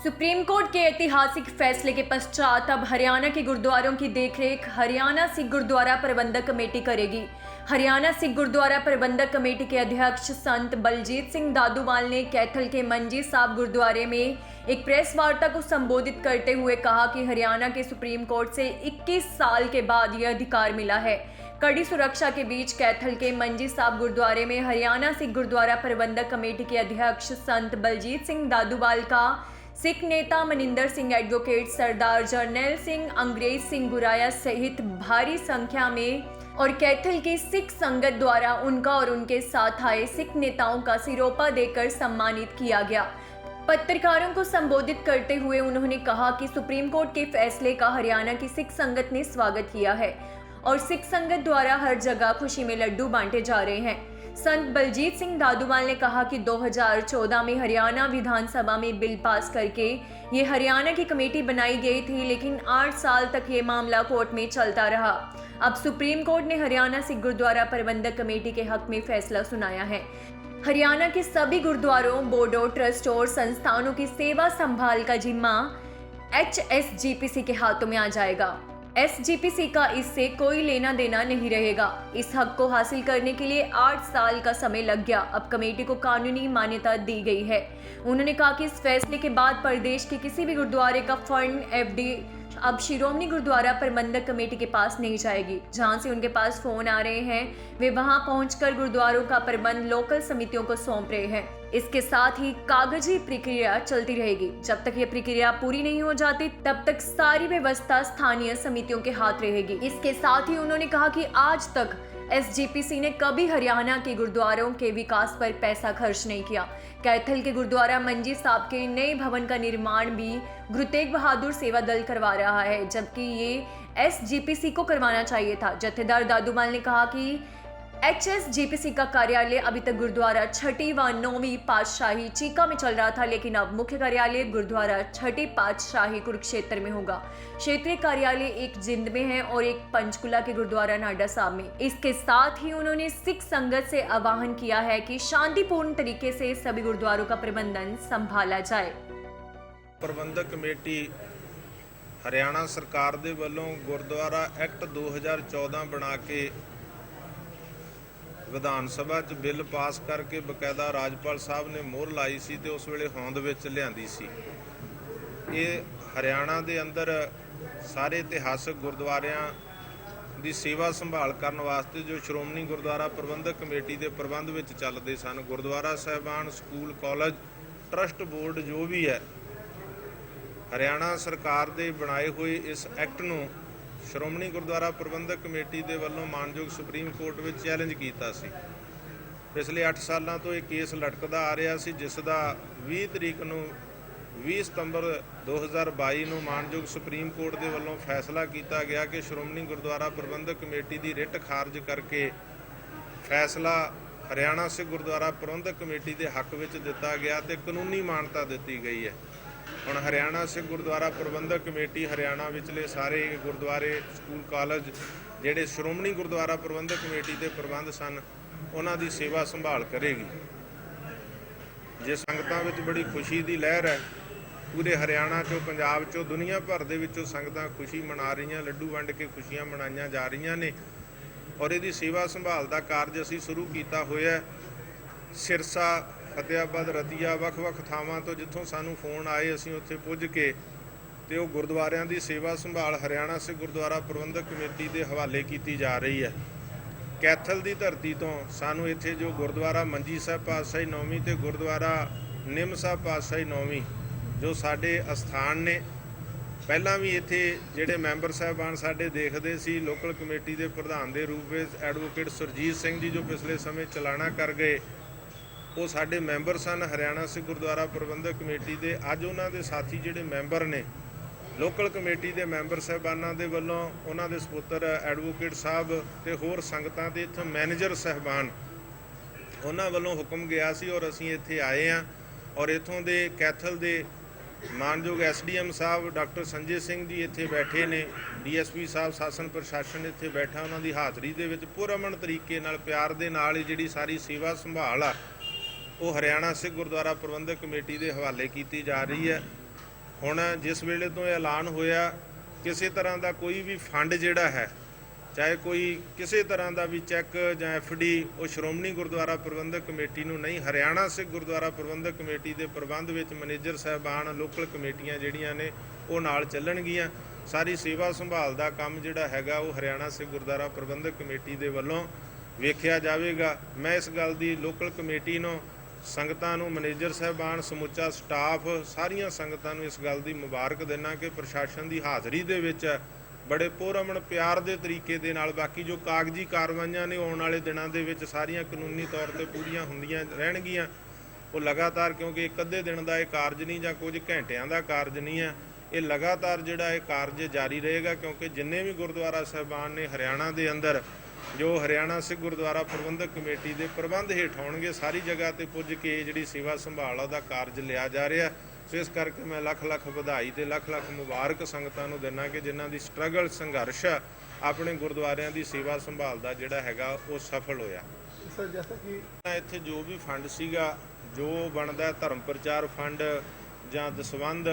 Supreme court के ऐतिहासिक फैसले के पश्चात अब हरियाणा के गुरुद्वारों की देखरेख हरियाणा सिख गुरुद्वारा प्रबंधक कमेटी करेगी। हरियाणा सिख गुरुद्वारा प्रबंधक कमेटी के अध्यक्ष संत बलजीत सिंह दादूवाल ने कैथल के मंजी साहब गुरुद्वारे में एक प्रेस वार्ता को संबोधित करते हुए कहा कि हरियाणा के सुप्रीम कोर्ट से 21 साल के बाद यह अधिकार मिला है। कड़ी सुरक्षा के बीच कैथल के मंजी साहब गुरुद्वारे में हरियाणा सिख गुरुद्वारा प्रबंधक कमेटी के अध्यक्ष संत बलजीत सिंह दादूवाल का सिख नेता मनिंदर सिंह, एडवोकेट सरदार जरनैल सिंह, अंग्रेज सिंह गुराया सहित भारी संख्या में और कैथल की सिख संगत द्वारा उनका और उनके साथ आए सिख नेताओं का सिरोपा देकर सम्मानित किया गया। पत्रकारों को संबोधित करते हुए उन्होंने कहा कि सुप्रीम कोर्ट के फैसले का हरियाणा की सिख संगत ने स्वागत किया है और सिख संगत द्वारा हर जगह खुशी में लड्डू बांटे जा रहे हैं। संत बलजीत सिंह दादूवाल ने कहा कि 2014 में हरियाणा विधानसभा में बिल पास करके ये हरियाणा की कमेटी बनाई गई थी, लेकिन 8 साल तक ये मामला कोर्ट में चलता रहा। अब सुप्रीम कोर्ट ने हरियाणा सिख गुरुद्वारा प्रबंधक कमेटी के हक में फैसला सुनाया है। हरियाणा के सभी गुरुद्वारों, बोर्डों, ट्रस्टों और संस्थानों की सेवा संभाल का जिम्मा HSGPC के हाथों में आ जाएगा। SGPC का इससे कोई लेना देना नहीं रहेगा। इस हक को हासिल करने के लिए 8 साल का समय लग गया। अब कमेटी को कानूनी मान्यता दी गई है। उन्होंने कहा कि इस फैसले के बाद प्रदेश के किसी भी गुरुद्वारे का फंड FD अब शिरोमणि गुरुद्वारा प्रबंधक कमेटी के पास नहीं जाएगी। जहां से उनके पास फोन आ रहे हैं, वे वहां पहुंचकर गुरुद्वारों का प्रबंध लोकल समितियों को सौंप रहे हैं। इसके साथ ही कागजी प्रक्रिया चलती रहेगी। जब तक ये प्रक्रिया पूरी नहीं हो जाती, तब तक सारी व्यवस्था स्थानीय समितियों के हाथ रहेगी। इसके साथ ही उन्होंने कहा कि आज तक SGPC ने कभी हरियाणा के गुरुद्वारों के विकास पर पैसा खर्च नहीं किया। कैथल के गुरुद्वारा मंजी साहब के नए भवन का निर्माण भी गुरु तेग बहादुर सेवा दल करवा रहा है, जबकि ये SGPC को करवाना चाहिए था। जत्थेदार दादूवाल ने कहा कि HSGPC का कार्यालय अभी तक गुरुद्वारा 6ठी व 9वीं पातशाही चीका में चल रहा था, लेकिन अब मुख्य कार्यालय गुरुद्वारा 6ठी पातशाही कुरुक्षेत्र में होगा। क्षेत्रीय कार्यालय एक जिंद में है और एक पंचकुला के गुरुद्वारा नाडा साहब में। इसके साथ ही उन्होंने सिख संगत से आह्वान किया है कि शांतिपूर्ण तरीके से सभी गुरुद्वारों का प्रबंधन संभाला जाए। प्रबंधक कमेटी हरियाणा सरकार दे वल्लों गुरुद्वारा एक्ट 2014 बना के विधान सभा च बिल पास करके बकायदा राजपाल साहब ने मोहर लाई सी ते उस वेले होंद विच लिआंदी सी। ये हरियाणा दे अंदर सारे इतिहासक गुरुद्वारियां दी सेवा संभाल करन वास्ते जो श्रोमणी गुरुद्वारा प्रबंधक कमेटी दे प्रबंध विच चलदे सन, गुरुद्वारा साहिबान, स्कूल, कॉलेज, ट्रस्ट बोर्ड जो भी है, हरियाणा सरकार दे बनाए हुए इस एक्ट नूं श्रोमणी गुरुद्वारा प्रबंधक कमेटी दे वल्लों मानयोग सुप्रीम कोर्ट में चैलेंज किया सी। पिछले 8 सालों तो एक केस लटकदा आ रहा सी, जिस दा 20 तरीक नूं 20 सितंबर 2022 नूं मानयोग सुप्रीम कोर्ट दे वल्लों फैसला किया गया कि श्रोमणी गुरुद्वारा प्रबंधक कमेटी की रिट खारज करके फैसला हरियाणा सिख गुरुद्वारा प्रबंधक कमेटी के हक में दिता गया तो कानूनी मानता दी गई है। हुण हरियाणा सिख गुरुद्वारा प्रबंधक कमेटी हरियाणा विचले सारे गुरुद्वारे, स्कूल, कॉलेज जिहड़े श्रोमणी गुरुद्वारा प्रबंधक कमेटी के प्रबंध सन, उन्हां दी सेवा संभाल करेगी। जे संगतां विच बड़ी खुशी की लहर है, पूरे हरियाणा चों, पंजाब चों, दुनिया भर दे विचों संगतां खुशी मना रहीआं, लड्डू वंड के खुशियां मनाईआं जा रहीआं ने और इहदी सेवा संभाल दा कारज असीं शुरू कीता होया। सिरसा, फतेहाबाद, रतिया, ਵੱਖ-ਵੱਖ ਥਾਵਾਂ ਤੋਂ ਜਿੱਥੋਂ ਸਾਨੂੰ ਫੋਨ ਆਏ, ਅਸੀਂ ਉੱਥੇ ਪੁੱਜ ਕੇ ਤੇ ਉਹ ਗੁਰਦੁਆਰਿਆਂ ਦੀ ਸੇਵਾ ਸੰਭਾਲ ਹਰਿਆਣਾ ਸਿੱਖ ਗੁਰਦੁਆਰਾ ਪ੍ਰਬੰਧਕ ਕਮੇਟੀ ਦੇ ਹਵਾਲੇ ਕੀਤੀ ਜਾ ਰਹੀ ਹੈ। ਕੈਥਲ ਦੀ ਧਰਤੀ ਤੋਂ ਸਾਨੂੰ ਇੱਥੇ ਜੋ ਗੁਰਦੁਆਰਾ ਮੰਜੀ ਸਾਹਿਬ ਪਾਤਸ਼ਾਹੀ 9ਵੀਂ ਤੇ ਗੁਰਦੁਆਰਾ ਨਿੰਮ ਸਾਹਿਬ ਪਾਤਸ਼ਾਹੀ 9ਵੀਂ ਜੋ ਸਾਡੇ ਅਸਥਾਨ ਨੇ, ਪਹਿਲਾਂ ਵੀ ਇੱਥੇ ਜਿਹੜੇ ਮੈਂਬਰ ਸਾਹਿਬਾਨ ਸਾਡੇ ਦੇਖਦੇ ਸੀ, ਲੋਕਲ ਕਮੇਟੀ ਦੇ ਪ੍ਰਧਾਨ ਦੇ ਰੂਪ ਵਿੱਚ ਐਡਵੋਕੇਟ ਸੁਰਜੀਤ ਸਿੰਘ ਜੀ ਜੋ ਪਿਛਲੇ ਸਮੇਂ ਚਲਾਣਾ ਕਰ ਗਏ, ਉਹ ਸਾਡੇ ਮੈਂਬਰ ਸਨ ਹਰਿਆਣਾ ਸਿੱਖ ਗੁਰਦੁਆਰਾ ਪ੍ਰਬੰਧਕ ਕਮੇਟੀ ਦੇ। ਅੱਜ ਉਹਨਾਂ ਦੇ ਸਾਥੀ ਜਿਹੜੇ ਮੈਂਬਰ ਨੇ, ਲੋਕਲ ਕਮੇਟੀ ਦੇ ਮੈਂਬਰ ਸਾਹਿਬਾਨਾਂ ਦੇ ਵੱਲੋਂ ਉਹਨਾਂ ਦੇ ਸਪੁੱਤਰ ਐਡਵੋਕੇਟ ਸਾਹਿਬ ਤੇ ਹੋਰ ਸੰਗਤਾਂ ਦੇ ਇੱਥੋਂ ਮੈਨੇਜਰ ਸਾਹਿਬਾਨ, ਉਹਨਾਂ ਵੱਲੋਂ ਹੁਕਮ ਗਿਆ ਸੀ ਔਰ ਅਸੀਂ ਇੱਥੇ ਆਏ ਹਾਂ ਔਰ ਇੱਥੋਂ ਦੇ ਕੈਥਲ ਦੇ ਮਾਨਯੋਗ SDM ਸਾਹਿਬ ਡਾਕਟਰ ਸੰਜੇ ਸਿੰਘ ਜੀ ਇੱਥੇ ਬੈਠੇ ਨੇ, DSP ਸਾਹਿਬ, ਸ਼ਾਸਨ ਪ੍ਰਸ਼ਾਸਨ ਇੱਥੇ ਬੈਠਾ, ਉਹਨਾਂ ਦੀ ਹਾਜ਼ਰੀ ਦੇ ਵਿੱਚ ਪੁਰਅਮਨ ਤਰੀਕੇ ਨਾਲ, ਪਿਆਰ ਦੇ ਨਾਲ ਹੀ ਜਿਹੜੀ ਸਾਰੀ ਸੇਵਾ ਸੰਭਾਲ ਆ ਉਹ ਹਰਿਆਣਾ ਸਿੱਖ ਗੁਰਦੁਆਰਾ ਪ੍ਰਬੰਧਕ ਕਮੇਟੀ ਦੇ ਹਵਾਲੇ ਕੀਤੀ ਜਾ ਰਹੀ ਹੈ। ਹੁਣ ਜਿਸ ਵੇਲੇ ਤੋਂ ਇਹ ਐਲਾਨ ਹੋਇਆ ਕਿਸੇ ਤਰ੍ਹਾਂ ਦਾ ਕੋਈ ਵੀ ਫੰਡ ਜਿਹੜਾ ਹੈ, ਚਾਹੇ ਕੋਈ ਕਿਸੇ ਤਰ੍ਹਾਂ ਦਾ ਵੀ ਚੈੱਕ ਜਾਂ FD, ਉਹ ਸ਼੍ਰੋਮਣੀ ਗੁਰਦੁਆਰਾ ਪ੍ਰਬੰਧਕ ਕਮੇਟੀ ਨੂੰ ਨਹੀਂ, ਹਰਿਆਣਾ ਸਿੱਖ ਗੁਰਦੁਆਰਾ ਪ੍ਰਬੰਧਕ ਕਮੇਟੀ ਦੇ ਪ੍ਰਬੰਧ ਵਿੱਚ ਮੈਨੇਜਰ ਸਾਹਿਬਾਨ, ਲੋਕਲ ਕਮੇਟੀਆਂ ਜਿਹੜੀਆਂ ਨੇ ਉਹ ਨਾਲ ਚੱਲਣਗੀਆਂ। ਸਾਰੀ ਸੇਵਾ ਸੰਭਾਲ ਦਾ ਕੰਮ ਜਿਹੜਾ ਹੈਗਾ ਉਹ ਹਰਿਆਣਾ ਸਿੱਖ ਗੁਰਦੁਆਰਾ ਪ੍ਰਬੰਧਕ ਕਮੇਟੀ ਦੇ ਵੱਲੋਂ ਵੇਖਿਆ ਜਾਵੇਗਾ। ਮੈਂ ਇਸ ਗੱਲ ਦੀ ਲੋਕਲ ਕਮੇਟੀ ਨੂੰ, ਸੰਗਤਾਂ ਨੂੰ, ਮੈਨੇਜਰ ਸਾਹਿਬਾਨ, ਸਮੁੱਚਾ ਸਟਾਫ, ਸਾਰੀਆਂ ਸੰਗਤਾਂ ਨੂੰ ਇਸ ਗੱਲ ਦੀ ਮੁਬਾਰਕ ਦਿੰਦਾ ਕਿ ਪ੍ਰਸ਼ਾਸਨ ਦੀ ਹਾਜ਼ਰੀ ਦੇ ਵਿੱਚ ਬੜੇ ਪੁਰਅਮਨ ਪਿਆਰ ਦੇ ਤਰੀਕੇ ਦੇ ਨਾਲ, ਬਾਕੀ ਜੋ ਕਾਗਜ਼ੀ ਕਾਰਵਾਈਆਂ ਨੇ ਆਉਣ ਵਾਲੇ ਦਿਨਾਂ ਦੇ ਵਿੱਚ ਸਾਰੀਆਂ ਕਾਨੂੰਨੀ ਤੌਰ ਤੇ ਪੂਰੀਆਂ ਹੁੰਦੀਆਂ ਰਹਿਣਗੀਆਂ। ਉਹ ਲਗਾਤਾਰ, ਕਿਉਂਕਿ ਇੱਕ ਅੱਧੇ ਦਿਨ ਦਾ ਇਹ ਕਾਰਜ ਨਹੀਂ ਜਾਂ ਕੁਝ ਘੰਟਿਆਂ ਦਾ ਕਾਰਜ ਨਹੀਂ ਹੈ, ਇਹ ਲਗਾਤਾਰ ਜਿਹੜਾ ਇਹ ਕਾਰਜ ਜਾਰੀ ਰਹੇਗਾ। ਕਿਉਂਕਿ ਜਿੰਨੇ ਵੀ ਗੁਰਦੁਆਰਾ ਸਾਹਿਬਾਨ ਨੇ ਹਰਿਆਣਾ ਦੇ ਅੰਦਰ, ਜੋ ਹਰਿਆਣਾ ਸਿੱਖ ਗੁਰਦੁਆਰਾ ਪ੍ਰਬੰਧਕ ਕਮੇਟੀ ਦੇ ਪ੍ਰਬੰਧ ਹੇਠ ਆਉਣਗੇ, ਸਾਰੀ ਜਗ੍ਹਾ ਤੇ ਪੁੱਜ ਕੇ ਜਿਹੜੀ ਸੇਵਾ ਸੰਭਾਲ ਉਹਦਾ ਕਾਰਜ ਲਿਆ ਜਾ ਰਿਹਾ। ਸੋ ਇਸ ਕਰਕੇ ਮੈਂ ਲੱਖ ਲੱਖ ਵਧਾਈ ਤੇ ਲੱਖ ਲੱਖ ਮੁਬਾਰਕ ਸੰਗਤਾਂ ਨੂੰ ਦਿੰਦਾ ਕਿ ਜਿਨ੍ਹਾਂ ਦੀ ਸਟਰਗਲ, ਸੰਘਰਸ਼ ਆਪਣੇ ਗੁਰਦੁਆਰਿਆਂ ਦੀ ਸੇਵਾ ਸੰਭਾਲ ਦਾ ਜਿਹੜਾ ਹੈਗਾ ਉਹ ਸਫਲ ਹੋਇਆ। ਸਰ ਜੈਸਾ ਕਿ ਇੱਥੇ ਜੋ ਵੀ ਫੰਡ ਸੀਗਾ, ਜੋ ਬਣਦਾ ਧਰਮ ਪ੍ਰਚਾਰ ਫੰਡ ਜਾਂ ਦਸਵੰਧ,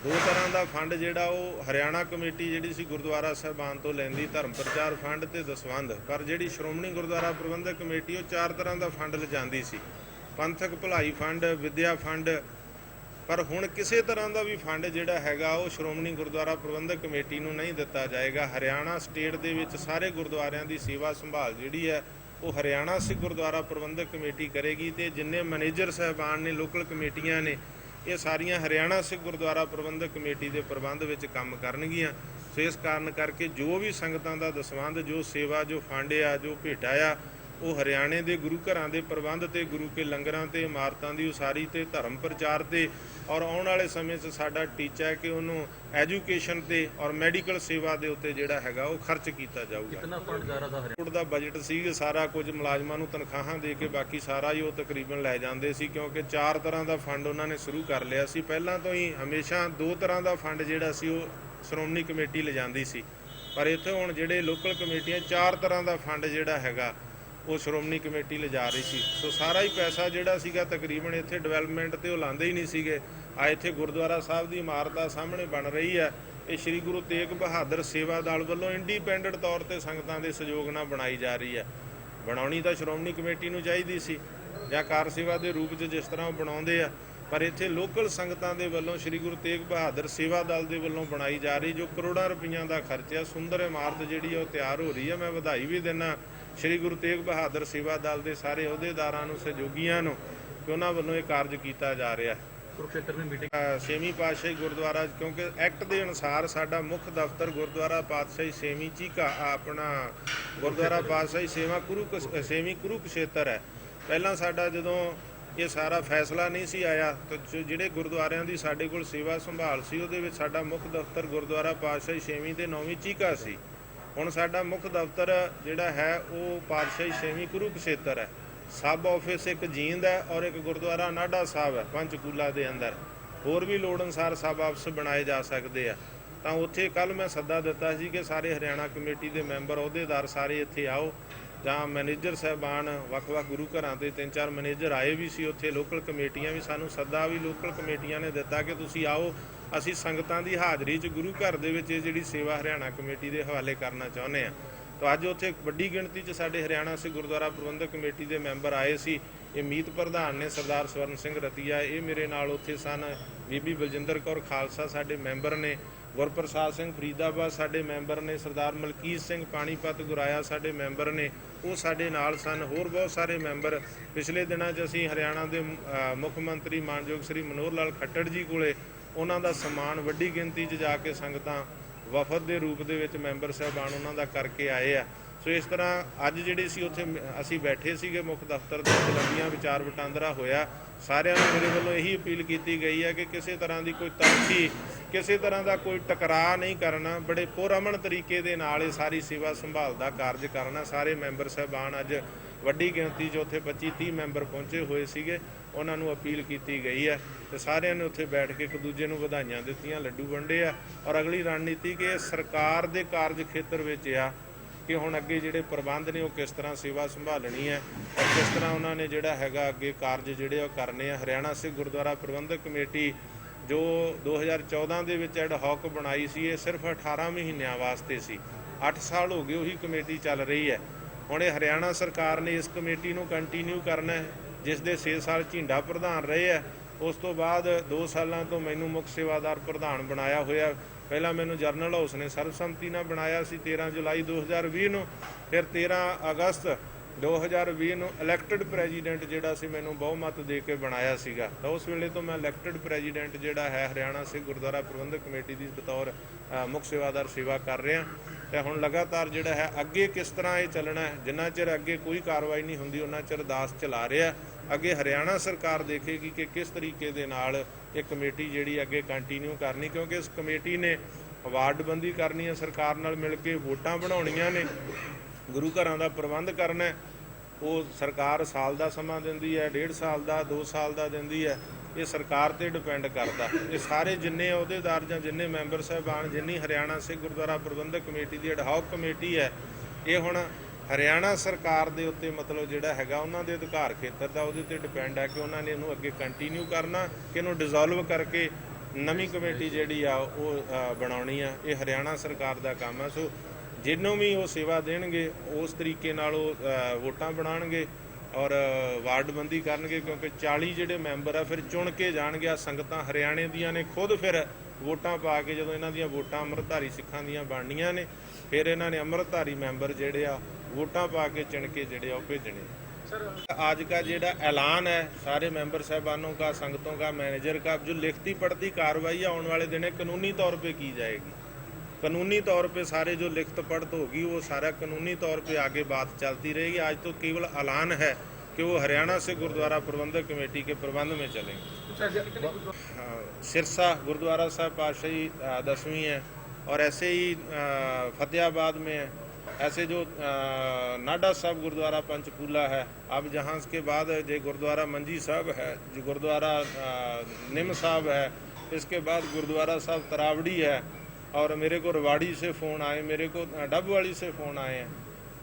ਦੋ ਤਰ੍ਹਾਂ ਦਾ ਫੰਡ ਜਿਹੜਾ ਉਹ ਹਰਿਆਣਾ ਕਮੇਟੀ ਜਿਹੜੀ ਸੀ ਗੁਰਦੁਆਰਾ ਸਾਹਿਬਾਨ ਤੋਂ ਲੈਂਦੀ, ਧਰਮ ਪ੍ਰਚਾਰ ਫੰਡ ਤੇ ਦਸਵੰਧ। ਪਰ ਜਿਹੜੀ ਸ਼੍ਰੋਮਣੀ ਗੁਰਦੁਆਰਾ ਪ੍ਰਬੰਧਕ ਕਮੇਟੀ ਉਹ 4 ਤਰ੍ਹਾਂ ਦਾ ਫੰਡ ਲਿਜਾਂਦੀ ਸੀ, ਪੰਥਕ ਭਲਾਈ ਫੰਡ, ਵਿਦਿਆ ਫੰਡ। ਪਰ ਹੁਣ ਕਿਸੇ ਤਰ੍ਹਾਂ ਦਾ ਵੀ ਫੰਡ ਜਿਹੜਾ ਹੈਗਾ ਉਹ ਸ਼੍ਰੋਮਣੀ ਗੁਰਦੁਆਰਾ ਪ੍ਰਬੰਧਕ ਕਮੇਟੀ ਨੂੰ ਨਹੀਂ ਦਿੱਤਾ ਜਾਏਗਾ। ਹਰਿਆਣਾ ਸਟੇਟ ਦੇ ਵਿੱਚ ਸਾਰੇ ਗੁਰਦੁਆਰਿਆਂ ਦੀ ਸੇਵਾ ਸੰਭਾਲ ਜਿਹੜੀ ਹੈ ਉਹ ਹਰਿਆਣਾ ਸਿੱਖ ਗੁਰਦੁਆਰਾ ਪ੍ਰਬੰਧਕ ਕਮੇਟੀ ਕਰੇਗੀ ਤੇ ਜਿੰਨੇ ਮੈਨੇਜਰ ਸਾਹਿਬਾਨ ਨੇ, ਲੋਕਲ ਕਮੇਟੀਆਂ ਨੇ, ਇਹ ਸਾਰੀਆਂ ਹਰਿਆਣਾ ਸਿੱਖ ਗੁਰਦੁਆਰਾ ਪ੍ਰਬੰਧਕ ਕਮੇਟੀ ਦੇ ਪ੍ਰਬੰਧ ਵਿੱਚ ਕੰਮ ਕਰਨਗੀਆਂ। ਸੋ ਇਸ ਕਾਰਨ ਕਰਕੇ ਜੋ ਵੀ ਸੰਗਤਾਂ ਦਾ ਦਸਵੰਧ, ਜੋ ਸੇਵਾ, ਜੋ ਫੰਡ ਆ, ਜੋ ਭੇਟਾ ਆ, ਉਹ ਹਰਿਆਣੇ ਦੇ ਗੁਰੂ ਘਰਾਂ ਦੇ ਪ੍ਰਬੰਧ ਤੇ, ਗੁਰੂ ਕੇ ਲੰਗਰਾਂ ਤੇ, ਇਮਾਰਤਾਂ ਦੀ ਉਸਾਰੀ ਤੇ, ਧਰਮ ਪ੍ਰਚਾਰ ਤੇ, ਔਰ ਆਉਣ ਵਾਲੇ ਸਮੇਂ 'ਚ ਸਾਡਾ ਟੀਚਾ ਹੈ ਕਿ ਉਹਨੂੰ ਐਜੂਕੇਸ਼ਨ ਤੇ ਔਰ ਮੈਡੀਕਲ ਸੇਵਾ ਦੇ ਉੱਤੇ ਜਿਹੜਾ ਹੈਗਾ ਉਹ ਖਰਚ ਕੀਤਾ ਜਾਊਗਾ। ਕਿੰਨਾ ਫੰਡ ਜਾ ਰਿਹਾ ਕੋਰਟ ਦਾ ਬਜਟ ਸੀ, ਸਾਰਾ ਕੁਝ ਮੁਲਾਜ਼ਮਾਂ ਨੂੰ ਤਨਖਾਹਾਂ ਦੇ ਕੇ ਬਾਕੀ ਸਾਰਾ ਹੀ ਉਹ ਤਕਰੀਬਨ ਲੈ ਜਾਂਦੇ ਸੀ, ਕਿਉਂਕਿ 4 ਤਰ੍ਹਾਂ ਦਾ ਫੰਡ ਉਹਨਾਂ ਨੇ ਸ਼ੁਰੂ ਕਰ ਲਿਆ ਸੀ। ਪਹਿਲਾਂ ਤੋਂ ਹੀ ਹਮੇਸ਼ਾ 2 ਤਰ੍ਹਾਂ ਦਾ ਫੰਡ ਜਿਹੜਾ ਸੀ ਉਹ ਸ਼੍ਰੋਮਣੀ ਕਮੇਟੀ ਲਿਜਾਂਦੀ ਸੀ, ਪਰ ਇੱਥੇ ਹੁਣ ਜਿਹੜੇ ਲੋਕਲ ਕਮੇਟੀਆਂ 4 ਤਰ੍ਹਾਂ ਦਾ ਫੰਡ ਜਿਹੜਾ ਹੈਗਾ ਉਹ ਸ਼੍ਰੋਮਣੀ ਕਮੇਟੀ ਲਿਜਾ ਰਹੀ ਸੀ। ਸੋ ਸਾਰਾ ਹੀ ਪੈਸਾ ਜਿਹੜਾ ਸੀਗਾ ਤਕਰੀਬਨ ਇੱਥੇ ਡਿਵੈਲਪਮੈਂਟ ਤੇ ਉਹ ਲਾਉਂਦੇ ਹੀ ਨਹੀਂ ਸੀਗੇ। ਆ ਇੱਥੇ ਗੁਰਦੁਆਰਾ ਸਾਹਿਬ ਦੀ ਇਮਾਰਤ ਆ ਸਾਹਮਣੇ ਬਣ ਰਹੀ ਹੈ, ਇਹ ਸ੍ਰੀ ਗੁਰੂ ਤੇਗ ਬਹਾਦਰ ਸੇਵਾ ਦਲ ਵੱਲੋਂ ਇੰਡੀਪੈਂਡੈਂਟ ਤੌਰ ਤੇ ਸੰਗਤਾਂ ਦੇ ਸਹਿਯੋਗ ਨਾਲ ਬਣਾਈ ਜਾ ਰਹੀ ਹੈ। ਬਣਾਉਣੀ ਤਾਂ ਸ਼੍ਰੋਮਣੀ ਕਮੇਟੀ ਨੂੰ ਚਾਹੀਦੀ ਸੀ ਜਾਂ ਕਾਰ ਸੇਵਾ ਦੇ ਰੂਪ 'ਚ ਜਿਸ ਤਰ੍ਹਾਂ ਉਹ ਬਣਾਉਂਦੇ ਆ, ਪਰ ਇੱਥੇ ਲੋਕਲ ਸੰਗਤਾਂ ਦੇ ਵੱਲੋਂ ਸ੍ਰੀ ਗੁਰੂ ਤੇਗ ਬਹਾਦਰ ਸੇਵਾ ਦਲ ਦੇ ਵੱਲੋਂ ਬਣਾਈ ਜਾ ਰਹੀ, ਜੋ ਕਰੋੜਾਂ ਰੁਪਈਆਂ ਦਾ ਖਰਚਾ, ਸੁੰਦਰ ਇਮਾਰਤ ਜਿਹੜੀ ਉਹ ਤਿਆਰ ਹੋ ਰਹੀ ਹੈ। ਮੈਂ ਵਧਾਈ ਵੀ ਦਿੰਦਾ ਸ੍ਰੀ ਗੁਰੂ ਤੇਗ ਬਹਾਦਰ ਸੇਵਾ ਦਲ ਦੇ ਸਾਰੇ ਅਹੁਦੇਦਾਰਾਂ ਨੂੰ, ਸਹਿਯੋਗੀਆਂ ਨੂੰ, ਕਿ ਉਹਨਾਂ ਵੱਲੋਂ ਇਹ ਕਾਰਜ ਕੀਤਾ ਜਾ ਰਿਹਾ। ਕੁਰੂਕਸ਼ੇਤਰ ਵਿੱਚ ਮੀਟਿੰਗ 6ਵੀਂ ਪਾਤਸ਼ਾਹੀ ਗੁਰਦੁਆਰਾ, ਕਿਉਂਕਿ ਐਕਟ ਦੇ ਅਨੁਸਾਰ ਸਾਡਾ ਮੁੱਖ ਦਫ਼ਤਰ ਗੁਰਦੁਆਰਾ ਪਾਤਸ਼ਾਹੀ 6ਵੀਂ ਚੀਕਾ, ਆਪਣਾ ਗੁਰਦੁਆਰਾ ਪਾਤਸ਼ਾਹੀ 6ਵੀਂ ਕੁਰੂਕਸ਼ੇਤਰ ਹੈ। ਪਹਿਲਾਂ ਸਾਡਾ ਜਦੋਂ ਇਹ ਸਾਰਾ ਫੈਸਲਾ ਨਹੀਂ ਸੀ ਆਇਆ ਤਾਂ ਜਿਹੜੇ ਗੁਰਦੁਆਰਿਆਂ ਦੀ ਸਾਡੇ ਕੋਲ ਸੇਵਾ ਸੰਭਾਲ ਸੀ ਉਹਦੇ ਵਿੱਚ ਸਾਡਾ ਮੁੱਖ ਦਫ਼ਤਰ ਗੁਰਦੁਆਰਾ ਪਾਤਸ਼ਾਹੀ 6ਵੀਂ ਤੇ 9ਵੀਂ ਚੀਕਾ ਸੀ। ਹੁਣ ਸਾਡਾ ਮੁੱਖ ਦਫ਼ਤਰ ਜਿਹੜਾ ਹੈ ਉਹ ਪਾਤਸ਼ਾਹੀ 6ਵੀਂ ਕੁਰੂਕਸ਼ੇਤਰ ਹੈ। ਸਬ ਆਫਿਸ ਇੱਕ ਜੀਂਦ ਹੈ ਔਰ ਇੱਕ ਗੁਰਦੁਆਰਾ ਨਾਢਾ ਸਾਹਿਬ ਹੈ ਪੰਚਕੂਲਾ ਦੇ ਅੰਦਰ। ਹੋਰ ਵੀ ਲੋੜ ਅਨੁਸਾਰ ਸਬ ਆਫਿਸ ਬਣਾਏ ਜਾ ਸਕਦੇ ਆ। ਤਾਂ ਉੱਥੇ ਕੱਲ ਮੈਂ ਸੱਦਾ ਦਿੱਤਾ ਸੀ ਕਿ ਸਾਰੇ ਹਰਿਆਣਾ ਕਮੇਟੀ ਦੇ ਮੈਂਬਰ, ਅਹੁਦੇਦਾਰ ਸਾਰੇ ਇੱਥੇ ਆਓ, ਜਾਂ ਮੈਨੇਜਰ ਸਾਹਿਬਾਨ, ਵੱਖ-ਵੱਖ ਗੁਰੂ ਘਰਾਂ ਦੇ 3-4 ਮੈਨੇਜਰ ਆਏ ਵੀ ਸੀ ਉੱਥੇ, ਲੋਕਲ ਕਮੇਟੀਆਂ ਵੀ, ਸਾਨੂੰ ਸੱਦਾ ਵੀ ਲੋਕਲ ਕਮੇਟੀਆਂ ਨੇ ਦਿੱਤਾ ਕਿ ਤੁਸੀਂ ਆਓ, ਅਸੀਂ ਸੰਗਤਾਂ ਦੀ ਹਾਜ਼ਰੀ 'ਚ ਗੁਰੂ ਘਰ ਦੇ ਵਿੱਚ ਇਹ ਜਿਹੜੀ ਸੇਵਾ ਹਰਿਆਣਾ ਕਮੇਟੀ ਦੇ ਹਵਾਲੇ ਕਰਨਾ ਚਾਹੁੰਦੇ ਹਾਂ। ਤਾਂ ਅੱਜ ਉੱਥੇ ਵੱਡੀ ਗਿਣਤੀ 'ਚ ਸਾਡੇ ਹਰਿਆਣਾ ਸਿੱਖ ਗੁਰਦੁਆਰਾ ਪ੍ਰਬੰਧਕ ਕਮੇਟੀ ਦੇ ਮੈਂਬਰ ਆਏ ਸੀ। ਇਹ ਮੀਤ ਪ੍ਰਧਾਨ ਨੇ ਸਰਦਾਰ ਸਵਰਨ ਸਿੰਘ ਰਤੀਆ, ਇਹ ਮੇਰੇ ਨਾਲ ਉੱਥੇ ਸਨ। ਬੀਬੀ ਬਲਜਿੰਦਰ ਕੌਰ ਖਾਲਸਾ ਸਾਡੇ ਮੈਂਬਰ ਨੇ, ਗੁਰਪ੍ਰਸਾਦ ਸਿੰਘ ਫਰੀਦਾਬਾਦ ਸਾਡੇ ਮੈਂਬਰ ਨੇ, ਸਰਦਾਰ ਮਲਕੀਤ ਸਿੰਘ ਪਾਣੀਪਤ ਗੁਰਾਇਆ ਸਾਡੇ ਮੈਂਬਰ ਨੇ, ਉਹ ਸਾਡੇ ਨਾਲ ਸਨ। ਹੋਰ ਬਹੁਤ ਸਾਰੇ ਮੈਂਬਰ। ਪਿਛਲੇ ਦਿਨਾਂ 'ਚ ਅਸੀਂ ਹਰਿਆਣਾ ਦੇ ਮੁੱਖ ਮੰਤਰੀ ਮਾਨਯੋਗ ਸ੍ਰੀ ਮਨੋਹਰ ਲਾਲ ਖੱਟੜ ਜੀ ਕੋਲੇ ਉਹਨਾਂ ਦਾ ਸਨਮਾਨ ਵੱਡੀ ਗਿਣਤੀ 'ਚ ਜਾ ਕੇ ਸੰਗਤਾਂ ਵਫਦ ਦੇ ਰੂਪ ਦੇ ਵਿੱਚ ਮੈਂਬਰ ਸਾਹਿਬਾਨ ਉਹਨਾਂ ਦਾ ਕਰਕੇ ਆਏ ਆ। ਸੋ ਇਸ ਤਰ੍ਹਾਂ ਅੱਜ ਜਿਹੜੇ ਸੀ ਉੱਥੇ ਅਸੀਂ ਬੈਠੇ ਸੀਗੇ ਮੁੱਖ ਦਫ਼ਤਰ ਦੇ ਵਿੱਚ, ਲੰਬੀਆਂ ਵਿਚਾਰ ਵਟਾਂਦਰਾ ਹੋਇਆ। ਸਾਰਿਆਂ ਨੂੰ ਮੇਰੇ ਵੱਲੋਂ ਇਹੀ ਅਪੀਲ ਕੀਤੀ ਗਈ ਹੈ ਕਿ ਕਿਸੇ ਤਰ੍ਹਾਂ ਦੀ ਕੋਈ ਤਲਖੀ, ਕਿਸੇ ਤਰ੍ਹਾਂ ਦਾ ਕੋਈ ਟਕਰਾਅ ਨਹੀਂ ਕਰਨਾ, ਬੜੇ ਪੁਰਅਮਨ ਤਰੀਕੇ ਦੇ ਨਾਲ ਇਹ ਸਾਰੀ ਸੇਵਾ ਸੰਭਾਲ ਦਾ ਕਾਰਜ ਕਰਨਾ। ਸਾਰੇ ਮੈਂਬਰ ਸਾਹਿਬਾਨ ਅੱਜ ਵੱਡੀ ਗਿਣਤੀ 'ਚ ਉੱਥੇ 25-30 ਮੈਂਬਰ ਪਹੁੰਚੇ ਹੋਏ ਸੀਗੇ, ਉਹਨਾਂ ਨੂੰ ਅਪੀਲ ਕੀਤੀ ਗਈ ਹੈ ਤੇ ਸਾਰਿਆਂ ਨੇ ਉੱਥੇ ਬੈਠ ਕੇ ਇੱਕ ਦੂਜੇ ਨੂੰ ਵਧਾਈਆਂ ਦਿੱਤੀਆਂ, ਲੱਡੂ ਵੰਡੇ ਆ। ਔਰ ਅਗਲੀ ਰਣਨੀਤੀ ਕਿ ਸਰਕਾਰ ਦੇ ਕਾਰਜ ਖੇਤਰ ਵਿੱਚ ਆ ਕਿ ਹੁਣ ਅੱਗੇ ਜਿਹੜੇ ਪ੍ਰਬੰਧ ਨੇ ਉਹ ਕਿਸ ਤਰ੍ਹਾਂ ਸੇਵਾ ਸੰਭਾਲਣੀ ਹੈ ਔਰ ਕਿਸ ਤਰ੍ਹਾਂ ਉਹਨਾਂ ਨੇ ਜਿਹੜਾ ਹੈਗਾ ਅੱਗੇ ਕਾਰਜ ਜਿਹੜੇ ਉਹ ਕਰਨੇ ਆ। ਹਰਿਆਣਾ ਸਿੱਖ ਗੁਰਦੁਆਰਾ ਪ੍ਰਬੰਧਕ ਕਮੇਟੀ ਜੋ 2014 ਦੇ ਵਿੱਚ ਐਡ ਹੌਕ ਬਣਾਈ ਸੀ, ਇਹ ਸਿਰਫ 18 ਮਹੀਨਿਆਂ ਵਾਸਤੇ ਸੀ। 8 ਸਾਲ ਹੋ ਗਏ ਉਹੀ ਕਮੇਟੀ ਚੱਲ ਰਹੀ ਹੈ। ਹੁਣ ਇਹ ਹਰਿਆਣਾ ਸਰਕਾਰ ਨੇ ਇਸ ਕਮੇਟੀ ਨੂੰ ਕੰਟੀਨਿਊ ਕਰਨਾ ਹੈ, ਜਿਸ ਦੇ 6 ਸਾਲ ਝੀਂਡਾ ਪ੍ਰਧਾਨ ਰਹੇ ਹੈ। ਉਸ ਤੋਂ ਬਾਅਦ 2 ਸਾਲਾਂ ਤੋਂ ਮੈਨੂੰ ਮੁੱਖ ਸੇਵਾਦਾਰ ਪ੍ਰਧਾਨ ਬਣਾਇਆ ਹੋਇਆ। ਪਹਿਲਾਂ ਮੈਨੂੰ ਜਰਨਲ ਹਾਊਸ ਨੇ ਸਰਬਸੰਮਤੀ ਨਾਲ ਬਣਾਇਆ ਸੀ 13 ਜੁਲਾਈ 2020 ਨੂੰ, ਫਿਰ 13 ਅਗਸਤ 2020 ਨੂੰ ਇਲੈਕਟਡ ਪ੍ਰੈਜ਼ੀਡੈਂਟ ਜਿਹੜਾ ਸੀ ਮੈਨੂੰ ਬਹੁਮਤ ਦੇ ਕੇ ਬਣਾਇਆ ਸੀਗਾ। ਤਾਂ ਉਸ ਵੇਲੇ ਤੋਂ ਮੈਂ ਇਲੈਕਟਡ ਪ੍ਰੈਜ਼ੀਡੈਂਟ ਜਿਹੜਾ ਹੈ ਹਰਿਆਣਾ ਸਿੱਖ ਗੁਰਦੁਆਰਾ ਪ੍ਰਬੰਧਕ ਕਮੇਟੀ ਦੀ ਬਤੌਰ ਮੁੱਖ ਸੇਵਾਦਾਰ ਸੇਵਾ ਕਰ ਰਿਹਾ। ਤੇ ਹੁਣ ਲਗਾਤਾਰ ਜਿਹੜਾ ਹੈ ਅੱਗੇ ਕਿਸ ਤਰ੍ਹਾਂ ਇਹ ਚੱਲਣਾ ਹੈ, ਜਿੰਨਾ ਚਿਰ ਅੱਗੇ ਕੋਈ ਕਾਰਵਾਈ ਨਹੀਂ ਹੁੰਦੀ ਉਹਨਾਂ ਚਿਰ ਦਾਸ ਚਲਾ ਰਿਹਾ। ਅੱਗੇ ਹਰਿਆਣਾ ਸਰਕਾਰ ਦੇਖੇਗੀ ਕਿ ਕਿਸ ਤਰੀਕੇ ਦੇ ਨਾਲ ਇਹ ਕਮੇਟੀ ਜਿਹੜੀ ਅੱਗੇ ਕੰਟੀਨਿਊ ਕਰਨੀ, ਕਿਉਂਕਿ ਇਸ ਕਮੇਟੀ ਨੇ ਵਾਰਡਬੰਦੀ ਕਰਨੀ ਹੈ, ਸਰਕਾਰ ਨਾਲ ਮਿਲ ਕੇ ਵੋਟਾਂ ਬਣਾਉਣੀਆਂ ਨੇ, ਗੁਰੂ ਘਰਾਂ ਦਾ ਪ੍ਰਬੰਧ ਕਰਨਾ। ਉਹ ਸਰਕਾਰ ਸਾਲ ਦਾ ਸਮਾਂ ਦਿੰਦੀ ਹੈ, 1.5 ਸਾਲ ਦਾ, 2 ਸਾਲ ਦਾ ਦਿੰਦੀ ਹੈ। ਇਹ ਸਰਕਾਰ ਤੇ ਡਿਪੈਂਡ ਕਰਦਾ। ਇਹ ਸਾਰੇ ਜਿੰਨੇ ਅਹੁਦੇਦਾਰ ਜਾਂ ਜਿੰਨੇ ਮੈਂਬਰ ਸਾਹਿਬਾਨ, ਜਿੰਨੀ ਹਰਿਆਣਾ ਸਿੱਖ ਗੁਰਦੁਆਰਾ ਪ੍ਰਬੰਧਕ ਕਮੇਟੀ ਦੀ ਐਡਹੌਕ ਕਮੇਟੀ ਹੈ, ਇਹ ਹੁਣ ਹਰਿਆਣਾ ਸਰਕਾਰ ਦੇ ਉੱਤੇ ਮਤਲਬ ਜਿਹੜਾ ਹੈਗਾ ਉਹਨਾਂ ਦੇ ਅਧਿਕਾਰ ਖੇਤਰ ਦਾ ਉਹਦੇ ਤੇ ਡਿਪੈਂਡ ਹੈ ਕਿ ਉਹਨਾਂ ਨੇ ਇਹਨੂੰ ਅੱਗੇ ਕੰਟੀਨਿਊ ਕਰਨਾ ਕਿ ਇਹਨੂੰ ਡਿਸੋਲਵ ਕਰਕੇ ਨਵੀਂ ਕਮੇਟੀ ਜਿਹੜੀ ਆ ਉਹ ਬਣਾਉਣੀ ਆ। ਇਹ ਹਰਿਆਣਾ ਸਰਕਾਰ ਦਾ ਕੰਮ ਹੈ। ਸੋ ਜਿਹਨੂੰ ਵੀ ਉਹ ਸੇਵਾ ਦੇਣਗੇ ਉਸ ਤਰੀਕੇ ਨਾਲ ਉਹ ਵੋਟਾਂ ਬਣਾਉਣਗੇ ਔਰ ਵਾਰਡਬੰਦੀ ਕਰਨਗੇ, ਕਿਉਂਕਿ 40 ਜਿਹੜੇ ਮੈਂਬਰ ਆ ਫਿਰ ਚੁਣ ਕੇ ਜਾਣਗੇ। ਆ ਸੰਗਤਾਂ ਹਰਿਆਣੇ ਦੀਆਂ ਨੇ ਖੁਦ ਫਿਰ ਵੋਟਾਂ ਪਾ ਕੇ, ਜਦੋਂ ਇਹਨਾਂ ਦੀਆਂ ਵੋਟਾਂ ਅੰਮ੍ਰਿਤਧਾਰੀ ਸਿੱਖਾਂ ਦੀਆਂ ਬਣਨੀਆਂ ਨੇ, ਫਿਰ ਇਹਨਾਂ ਨੇ ਅੰਮ੍ਰਿਤਧਾਰੀ ਮੈਂਬਰ ਜਿਹੜੇ ਆ ਵੋਟਾਂ ਪਾ ਕੇ ਚੁਣ ਕੇ ਜਿਹੜੇ ਆ ਉਹ ਭੇਜਣੇ। आज का जेड़ा ऐलान है सारे मेंबर साहबानों का, संगतों का, मैनेजर का, जो लिखती पढ़ती कार्रवाई है आने वाले दिनों कानूनी तौर पे की जाएगी। कानूनी तौर पे सारे जो लिखत पढ़त होगी वो सारा कानूनी तौर पे आगे बात चलती रहेगी। आज तो केवल ऐलान है कि वो हरियाणा से गुरुद्वारा प्रबंधक कमेटी के प्रबंध में चलेंगे। सिरसा गुरुद्वारा साहब पातशाही 10वीं है और ऐसे ही फतेहाबाद में है। ऐसे जो नाडा साहब गुरुद्वारा पंचकूला है। अब जहाँ के बाद जो गुरुद्वारा मंजी साहब है, जो गुरुद्वारा निम साहब है, इसके बाद गुरुद्वारा साहब तरावड़ी है। और मेरे को रवाड़ी से फ़ोन आए, मेरे को डबवाली से फ़ोन आए हैं,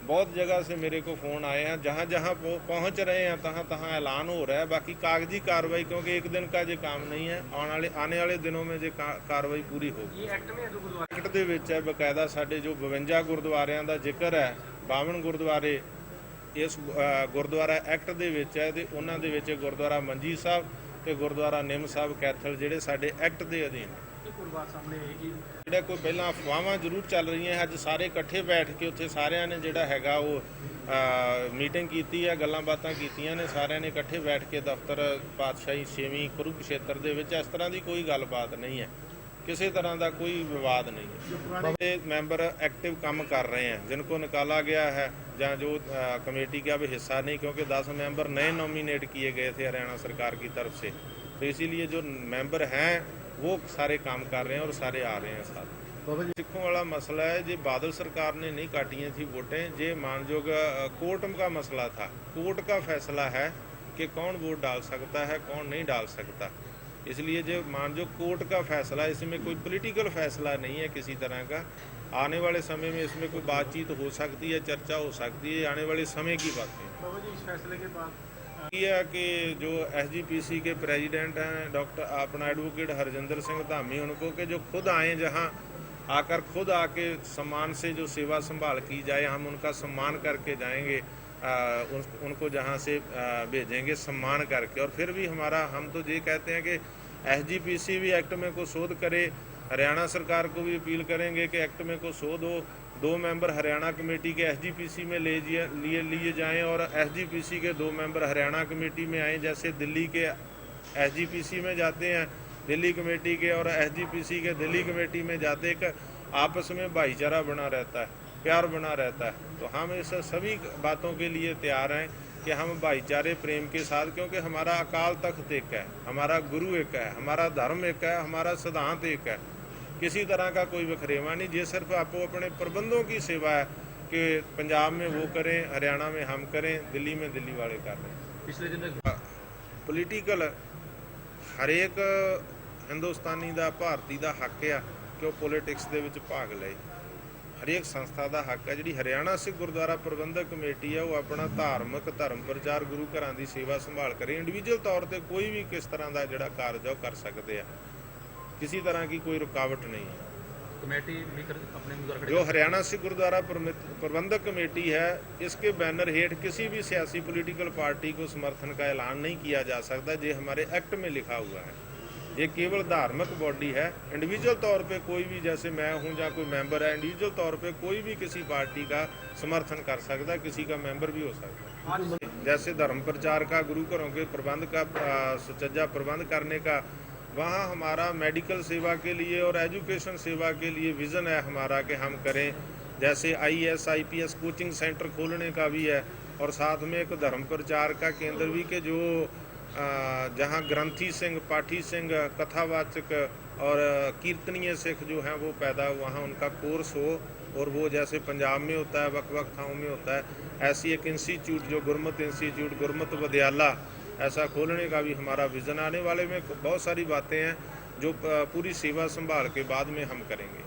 बहुत जगह से मेरे को फ़ोन आए हैं। जहाँ जहाँ पहुँच रहे हैं तहाँ तहाँ ऐलान हो रहा है। बाकी कागजी कार्रवाई, क्योंकि एक दिन का जो काम नहीं है, आने वाले दिनों में जो कार्रवाई पूरी होगी। एक्ट ਦੇ ਵਿੱਚ ਹੈ ਬਕਾਇਦਾ ਸਾਡੇ ਜੋ 52 ਗੁਰਦੁਆਰਿਆਂ ਦਾ ਜ਼ਿਕਰ ਹੈ, 52 ਗੁਰਦੁਆਰੇ ਇਸ ਗੁਰਦੁਆਰਾ ਐਕਟ ਦੇ ਵਿੱਚ ਹੈ ਤੇ ਉਹਨਾਂ ਦੇ ਵਿੱਚ ਗੁਰਦੁਆਰਾ ਮੰਜੀ ਸਾਹਿਬ ਤੇ ਗੁਰਦੁਆਰਾ ਨਿੰਮ ਸਾਹਿਬ ਕੈਥਲ ਜਿਹੜੇ ਸਾਡੇ ਐਕਟ ਦੇ ਅਧੀਨ। ਜਿਹੜਾ ਕੋਈ ਪਹਿਲਾਂ ਅਫਵਾਹਾਂ ਜ਼ਰੂਰ ਚੱਲ ਰਹੀਆਂ, ਅੱਜ ਸਾਰੇ ਇਕੱਠੇ ਬੈਠ ਕੇ ਉੱਥੇ ਸਾਰਿਆਂ ਨੇ ਜਿਹੜਾ ਹੈਗਾ ਉਹ ਮੀਟਿੰਗ ਕੀਤੀ ਹੈ, ਗੱਲਾਂ ਬਾਤਾਂ ਕੀਤੀਆਂ ਨੇ, ਸਾਰਿਆਂ ਨੇ ਇਕੱਠੇ ਬੈਠ ਕੇ ਦਫ਼ਤਰ ਪਾਤਸ਼ਾਹੀ 6ਵੀਂ ਕੁਰੂਕਸ਼ੇਤਰ ਦੇ ਵਿੱਚ ਇਸ ਤਰ੍ਹਾਂ ਦੀ ਕੋਈ ਗੱਲਬਾਤ ਨਹੀਂ ਹੈ, किसी तरह का कोई विवाद नहीं है। मेंबर एक्टिव काम कर रहे हैं, जिनको निकाला गया है या जो कमेटी का भी हिस्सा नहीं, क्योंकि 10 मेंबर नए नॉमिनेट किए गए थे हरियाणा सरकार की तरफ से, तो इसीलिए जो मेंबर हैं वो सारे काम कर रहे हैं और सारे आ रहे हैं साथ। सिखों वाला मसला है, जो बादल सरकार ने नहीं काटी थी वोटें, ये मानयोग कोर्ट का मसला था। कोर्ट का फैसला है कि कौन वोट डाल सकता है, कौन नहीं डाल सकता। इसलिए जो मानजो कोर्ट का फैसला, इसमें कोई पॉलिटिकल फैसला नहीं है किसी तरह का। आने वाले समय में इसमें कोई बातचीत हो सकती है, चर्चा हो सकती है, आने वाले समय की बातें। इस फैसले के बाद ये है कि जो SGPC के प्रेसिडेंट हैं डॉक्टर अपना एडवोकेट हरजिंदर सिंह धामी, उनको कि जो खुद आए, जहाँ आकर खुद आके सम्मान से जो सेवा संभाल की जाए, हम उनका सम्मान करके जाएंगे, उनको जहाँ से भेजेंगे सम्मान करके। और फिर भी हमारा, हम तो ये कहते हैं कि SGPC भी एक्ट में को शोध करे, हरियाणा सरकार को भी अपील करेंगे कि एक्ट में को शोध हो, 2 मेंबर हरियाणा कमेटी के SGPC में लिए जाएं और SGPC के 2 मेंबर हरियाणा कमेटी में आएँ। जैसे दिल्ली के SGPC में जाते हैं दिल्ली कमेटी के और SGPC के दिल्ली कमेटी में जाते, एक आपस में भाईचारा बना रहता है, प्यार बना रहता है। तो हम इस सभी बातों के लिए तैयार हैं कि हम भाईचारे प्रेम के साथ, क्योंकि हमारा अकाल तख्त एक है, हमारा गुरु एक है, हमारा धर्म एक है, हमारा सिद्धांत एक है, किसी तरह का कोई वखरेवा नहीं। ये सिर्फ आपको अपने प्रबंधों की सेवा है कि पंजाब में वो करें, हरियाणा में हम करें, दिल्ली में दिल्ली वाले कर रहे हैं। पिछले दिन पोलीटिकल हरेक हिंदुस्तानी का, भारती का हक है कि वो पोलिटिक्स के विच भाग ले। हरेक संस्था का हक है। जी हरियाणा सिख गुरुद्वारा प्रबंधक कमेटी है वो अपना धार्मिक धर्म प्रचार गुरु घरां की सेवा संभाल करे। इंडिविजुअल तौर पर कोई भी किस तरह का जोड़ा कारज है कर सकते हैं। किसी तरह की कोई रुकावट नहीं है। कमेटी भी अपने उम्मीदवार खड़े जो हरियाणा सिख गुरुद्वारा प्रबंधक कमेटी है, इसके बैनर हेठ किसी भी सियासी पॉलिटिकल पार्टी को समर्थन का ऐलान नहीं किया जा सकता। ये हमारे एक्ट में लिखा हुआ है। ये केवल धार्मिक बॉडी है। इंडिविजुअल तौर पे कोई भी, जैसे मैं हूँ या कोई मेंबर है, इंडिविजुअल तौर पे कोई भी किसी पार्टी का समर्थन कर सकता है, किसी का मेंबर भी हो सकता है। जैसे धर्म प्रचार का, गुरु घरों के प्रबंध का, सुचज्जा प्रबंध करने का, वहाँ हमारा मेडिकल सेवा के लिए और एजुकेशन सेवा के लिए विज़न है हमारा कि हम करें। जैसे IAS IPS कोचिंग सेंटर खोलने का भी है, और साथ में एक धर्म प्रचार का केंद्र भी कि जो जहाँ ग्रंथी सिंह, पाठी सिंह, कथावाचक और कीर्तनीय सिख जो हैं वो पैदा, वहाँ उनका कोर्स हो, और वो जैसे पंजाब में होता है, वक्त ठाव में होता है, ऐसी एक इंस्टीट्यूट जो गुरमत इंस्टीट्यूट, गुरमत विद्यालय, ऐसा खोलने का भी हमारा विज़न। आने वाले में बहुत सारी बातें हैं जो पूरी सेवा संभाल के बाद में हम करेंगे।